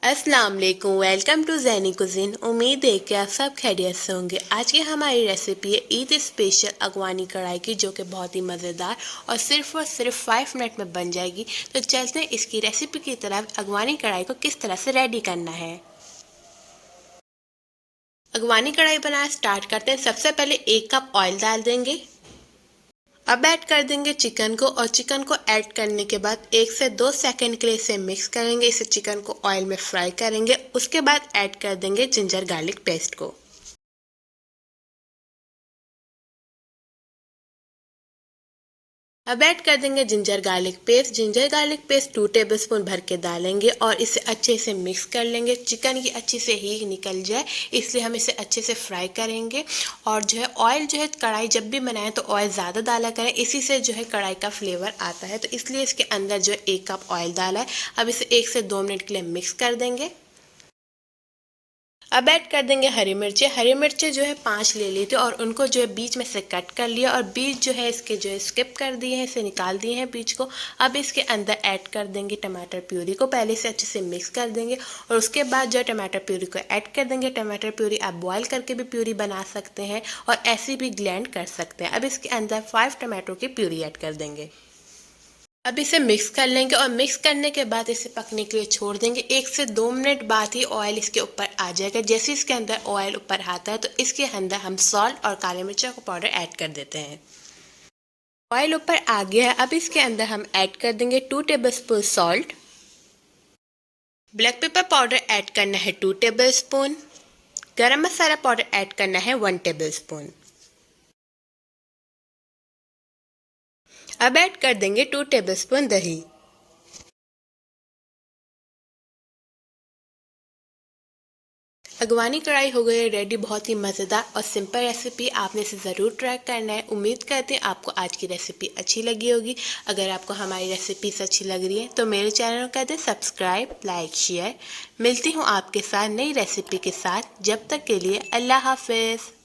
अस्सलाम वालेकुम, welcome to Zaini cuisine. उम्मीद है कि आप सब खैरियत से होंगे। आज की हमारी रेसिपी है ईद स्पेशल अगवानी कढ़ाई की, जो कि बहुत ही मज़ेदार और सिर्फ 5 मिनट में बन जाएगी। तो चलते हैं इसकी रेसिपी की तरफ। अगवानी कढ़ाई को किस तरह से रेडी करना है। अगवानी कढ़ाई बनाना स्टार्ट करते हैं। सबसे पहले 1 कप ऑयल डाल देंगे। अब ऐड कर देंगे चिकन को, और चिकन को ऐड करने के बाद 1 से 2 सेकंड के लिए इसे मिक्स करेंगे। इसे चिकन को ऑयल में फ्राई करेंगे। उसके बाद ऐड कर देंगे जिंजर गार्लिक पेस्ट को। अब ऐड कर देंगे ginger garlic paste. Ginger garlic paste 2 tablespoon भर के डालेंगे और इसे अच्छे से मिक्स कर लेंगे। चिकन की अच्छे से हींग निकल जाए, इसलिए हम इसे अच्छे से फ्राई करेंगे। और जो है ऑयल जो है, कढ़ाई जब भी बनाएं तो ऑयल ज़्यादा डाला करें, इसी से जो है कढ़ाई का फ्लेवर आता है। तो इसलिए इसके अंदर जो है 1 कप ऑयल डाला है। अब इसे 1 से 2 मिनट के लिए मिक्स कर देंगे। अब ऐड कर देंगे हरी मिर्चें। हरी मिर्चें जो है 5 ले ली थी, और उनको जो है बीच में से कट कर लिया, और बीज जो है इसके जो है स्किप कर दिए हैं, इसे निकाल दिए हैं बीज को। अब इसके अंदर ऐड कर देंगे टमाटर प्यूरी को। पहले से अच्छे से मिक्स कर देंगे, और उसके बाद जो है टमाटर प्यूरी को ऐड कर देंगे। टमाटर प्यूरी आप बॉयल करके भी प्यूरी बना सकते हैं, और ऐसे भी ग्लैंड कर सकते हैं। अब इसके अंदर 5 टमाटो की प्यूरी ऐड कर देंगे। अब इसे मिक्स कर लेंगे, और मिक्स करने के बाद इसे पकने के लिए छोड़ देंगे। 1 से 2 मिनट बाद ही ऑयल इसके ऊपर आ जाएगा। जैसे इसके अंदर ऑयल ऊपर आता है, तो इसके अंदर हम सॉल्ट और काली मिर्च का पाउडर ऐड कर देते हैं। ऑयल ऊपर आ गया है। अब इसके अंदर हम ऐड कर देंगे 2 tablespoon salt. Black pepper powder add करना है 2 टेबलस्पून। गरम मसाला पाउडर ऐड करना है 1 टेबलस्पून। अब ऐड कर देंगे 2 टेबलस्पून दही। अगवानी कढ़ाई हो गई रेडी। बहुत ही मज़ेदार और सिंपल रेसिपी, आपने इसे ज़रूर ट्राई करना है। उम्मीद करते हैं आपको आज की रेसिपी अच्छी लगी होगी। अगर आपको हमारी रेसिपीज अच्छी लग रही है तो मेरे चैनल को कर दें सब्सक्राइब, लाइक, शेयर। मिलती हूँ आपके साथ नई रेसिपी के साथ। जब तक के लिए अल्लाह हाफिज़।